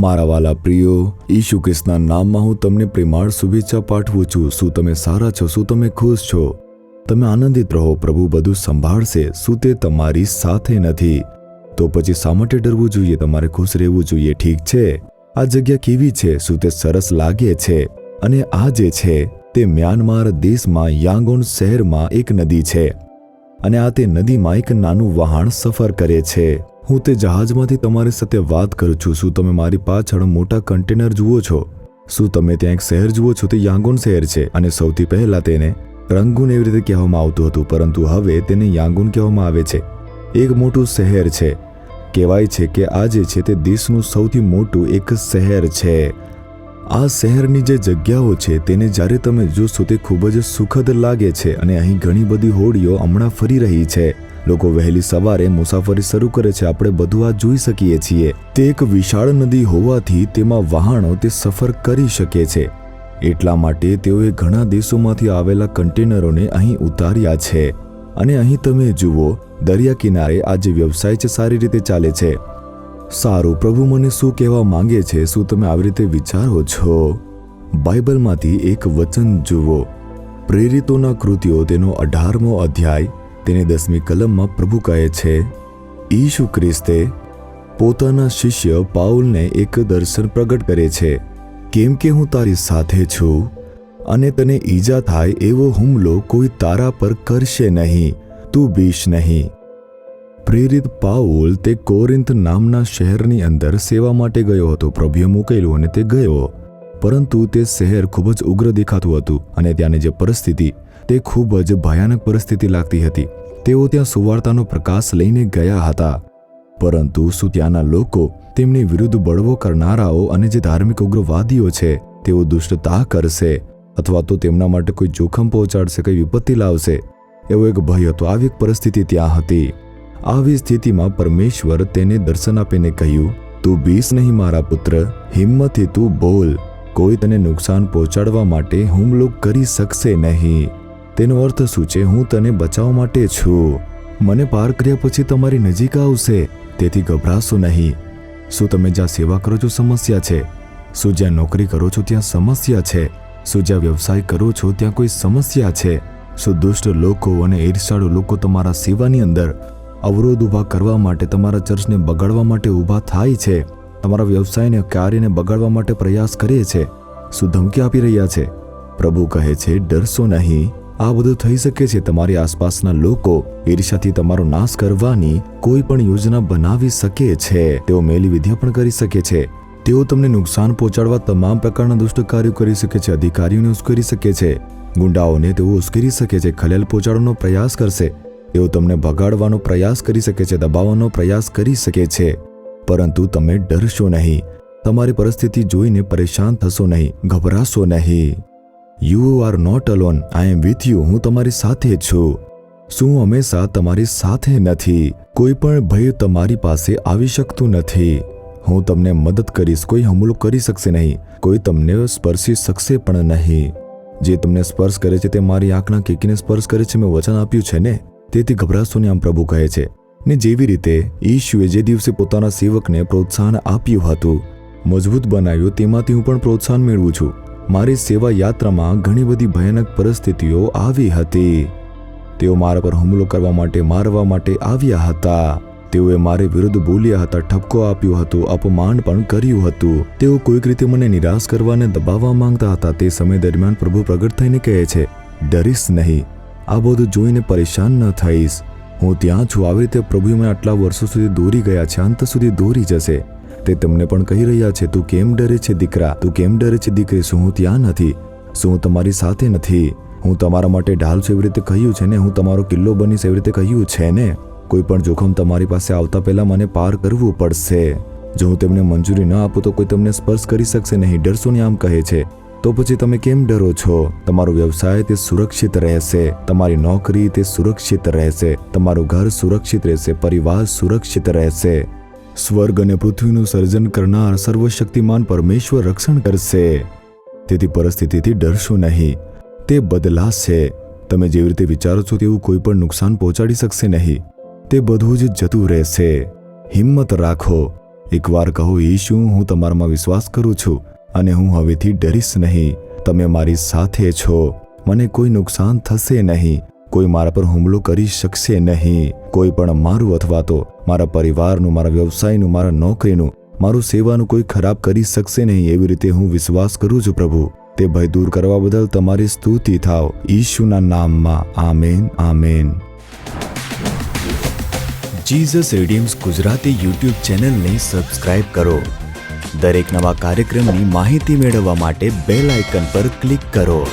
મારા વાલા પ્રિયો, ઈસુ ખ્રિસ્તના નામમાં હું તમને પ્રેમાળ શુભેચ્છા પાઠવું છું. શું તમે સારા છો? શું તમે ખુશ છો? તમે આનંદિત રહો. પ્રભુ બધું સંભાળશે. શું તે તમારી સાથે નથી? તો પછી શા માટે ડરવું જોઈએ? તમારે ખુશ રહેવું જોઈએ. ઠીક છે, આ જગ્યા કેવી છે? શું તે સરસ લાગે છે? અને આ જે છે તે મ્યાનમાર દેશમાં યાંગોન શહેરમાં એક નદી છે, અને આ તે નદીમાં એક નાનું વહાણ સફર કરે છે. હું તે જહાજમાંથી તમારી સાથે વાત કરું છું. શું તમે મારી પાછળ મોટા કન્ટેનર જુઓ છો? શું તમે ત્યાં એક શહેર જુઓ છો? તે યાંગોન શહેર છે, અને સૌથી પહેલા તેને રંગૂન એવી રીતે કહેવામાં આવતું હતું, પરંતુ હવે તેને યાંગોન કહેવામાં આવે છે. એક મોટું શહેર છે. કહેવાય છે કે આ જે છે તે દેશનું સૌથી મોટું એક શહેર છે. આ શહેરની જે જગ્યાઓ છે તેને જ્યારે તમે જોશો તે ખૂબ જ સુખદ લાગે છે, અને અહીં ઘણી બધી હોડીઓ હમણાં ફરી રહી છે. લોકો વહેલી સવારે મુસાફરી શરૂ કરે છે. આપણે બધું આ જોઈ શકીએ છીએ. તે એક વિશાળ નદી હોવાથી તેમાં વહાણો તે સફર કરી શકે છે. એટલા માટે તેઓએ ઘણા દેશોમાંથી આવેલા કન્ટેનરોને અહીં ઉતાર્યા છે. અને અહીં તમે જુઓ, દરિયા કિનારે આ જે વ્યવસાય છે સારી રીતે ચાલે છે. સારું, પ્રભુ મને શું કહેવા માંગે છે? શું તમે આવી રીતે વિચારો છો? બાઇબલમાંથી એક વચન જુઓ. પ્રેરિતોના કૃત્યો તેનો 18મો અધ્યાય તેની 10મી કલમમાં પ્રભુ કહે છે, ઈસુ ખ્રિસ્તે પોતાના શિષ્ય પાઉલને એક દર્શન પ્રગટ કરે છે. કેમ કે હું તારી સાથે છું, અને તને ઈજા થાય એવો હુમલો કોઈ તારા પર કરશે નહીં. તું બીશ નહીં. પ્રેરિત પાઉલ તે કોરિન્થ નામના શહેરની અંદર સેવા માટે ગયો હતો. પ્રભુએ મોકલ્યો અને તે ગયો, પરંતુ તે શહેર ખૂબ જ ઉગ્ર દેખાતું હતું, અને ત્યાંની જે પરિસ્થિતિ તે ખૂબ જ ભયાનક પરિસ્થિતિ લાગતી હતી. તેઓ ત્યાં સુવાર્તાનો પ્રકાશ લઈને ગયા હતા, પરંતુ શું ત્યાંના લોકો તેમની વિરુદ્ધ બળવો કરનારાઓ અને જે ધાર્મિક ઉગ્રવાદીઓ છે તેઓ દુષ્ટતા કરશે, અથવા તો તેમના માટે કોઈ જોખમ પહોંચાડશે, કોઈ વિપત્તિ લાવશે, એવો એક ભય હતો. આવી એક પરિસ્થિતિ ત્યાં હતી. આવી સ્થિતિમાં પરમેશ્વર તેને દર્શન આપીને કહ્યું, તું બીસ નહીં મારા પુત્ર, હિંમતથી તું બોલ. કોઈ તને નુકસાન પહોંચાડવા માટે હુમલો કરી શકશે નહીં. તેનો અર્થ શું છે? હું તને બચાવવા માટે છું. મને પાર કર્યા પછી તમારી નજીક આવશે, તેથી ગભરાશો નહીં. શું તમે જ્યાં સેવા કરો છો સમસ્યા છે? શું જ્યાં નોકરી કરો છો ત્યાં સમસ્યા છે? શું જ્યાં વ્યવસાય કરો છો ત્યાં કોઈ સમસ્યા છે? શું દુષ્ટ લોકો અને ઈર્ષાળુ લોકો તમારા સેવાની અંદર અવરોધ ઊભા કરવા માટે, તમારા ચર્ચને બગાડવા માટે ઊભા થાય છે? તમારા વ્યવસાયને, કાર્યને બગાડવા માટે પ્રયાસ કરે છે? શું ધમકી આપી રહ્યા છે? પ્રભુ કહે છે, ડરશો નહીં. આ બધું થઈ શકે છે. તમારી આસપાસના લોકો ઈર્ષાથી તમારો નાશ કરવાની કોઈ પણ યોજના બનાવી શકે છે. તેઓ મેલી વિદ્યા પણ કરી શકે છે. તેઓ તમને નુકસાન પહોંચાડવા તમામ પ્રકારના દુષ્ટ કાર્યો કરી શકે છે. અધિકારીઓને ઉશ્કેરી શકે છે. ગુંડાઓને તેઓ ઉશ્કેરી શકે છે. ખલેલ પહોંચાડવાનો પ્રયાસ કરશે. તેઓ તમને ભગાડવાનો પ્રયાસ કરી શકે છે, દબાવવાનો પ્રયાસ કરી શકે છે. પરંતુ તમે ડરશો નહીં. તમારી પરિસ્થિતિ જોઈને પરેશાન થશો નહીં, ગભરાશો નહીં. You are not alone. I am with you. હું તમારી સાથે છું. શું હું હંમેશા તમારી સાથે નથી? કોઈ પણ ભય તમારી પાસે આવી શકતું નથી. હું તમને મદદ કરીશ. કોઈ હુમલો કરી શકશે નહીં. કોઈ તમને સ્પર્શી શકશે પણ નહીં. જે તમને સ્પર્શ કરે છે તે મારી આંખના કીકીને સ્પર્શ કરે છે. મેં વચન આપ્યું છે ને, તેથી ગભરાશો નહીં, આમ પ્રભુ કહે છે. ને જેવી રીતે ઈશુએ જે દિવસે પોતાના સેવકને પ્રોત્સાહન આપ્યું હતું, મજબૂત બનાવ્યો, તેમાંથી હું પણ પ્રોત્સાહન મેળવું છું. મારી સેવા યાત્રામાં ઘણી બધી ભયાનક પરિસ્થિતિઓ આવી હતી. તેઓ મારા પર હુમલો કરવા માટે, મારવા માટે આવ્યા હતા. તેઓએ મારી વિરુદ્ધ બોલ્યા હતા, ઠપકો આપ્યો હતો, અપમાન પણ કર્યું હતું. તેઓ કોઈક રીતે મને નિરાશ કરવા અને દબાવવા માંગતા હતા. તે સમય દરમિયાન પ્રભુ પ્રગટ થઈને કહે છે, ડરીશ નહીં. આ બધું જોઈને પરેશાન ન થઈશ. હું ત્યાં છું. આવી રીતે પ્રભુએ મને આટલા વર્ષો સુધી દોરી ગયા છે, અંત સુધી દોરી જશે. તે તમને પણ કહી રહ્યા છે, તું કેમ ડરે છે દીકરા? તું કેમ ડરે છે દીકરી? શું હું ત્યાં નથી? શું હું તમારી સાથે નથી? હું તમારા માટે ઢાલ છું એવી રીતે કહ્યું છે ને? હું તમારો કિલ્લો બનીશ એવી રીતે કહ્યું છે ને? કોઈ પણ જોખમ તમારી પાસે આવતા પહેલા મને પાર કરવું પડશે. જો હું તેમને મંજૂરી ન આપું તો કોઈ તમને સ્પર્શ કરી શકશે નહીં. ડરશો નહીં, આમ કહે છે. તો પછી તમે કેમ ડરો છો? તમારો વ્યવસાય તે સુરક્ષિત રહેશે. તમારી નોકરી તે સુરક્ષિત રહેશે. તમારું ઘર સુરક્ષિત રહેશે. પરિવાર સુરક્ષિત રહેશે. સ્વર્ગ અને પૃથ્વીનું સર્જન કરનાર સર્વશક્તિમાન પરમેશ્વર રક્ષણ કરશે. તેથી પરિસ્થિતિથી ડરશો નહીં. તે બદલાશે. તમે જેવી રીતે વિચારો છો તેવું કોઈ પણ નુકસાન પહોંચાડી શકશે નહીં. તે બધું જ જતું રહેશે. હિંમત રાખો. એકવાર કહો, ઈશુ, હું તમારામાં વિશ્વાસ કરું છું અને હું હવેથી ડરીશ નહીં. તમે મારી સાથે છો. મને કોઈ નુકસાન થશે નહીં. કોઈ મારા પર હુમલો કરી શકશે નહીં. કોઈ પણ મારું અથવા તો મારા પરિવારનું, મારા વ્યવસાયનું, મારા નોકરીનું, મારું સેવાનું કોઈ ખરાબ કરી શકશે નહીં. એવી રીતે હું વિશ્વાસ કરું છું પ્રભુ. તે ભય દૂર કરવા બદલ તમારી સ્તુતિ થાવ. ઈશુના નામમાં. આમેન, આમેન. જીસસ રીડીમ્સ ગુજરાતી યુટ્યુબ ચેનલને સબસ્ક્રાઇબ કરો. દરેક નવા કાર્યક્રમની માહિતી મેળવવા માટે બેલ આઇકન પર ક્લિક કરો.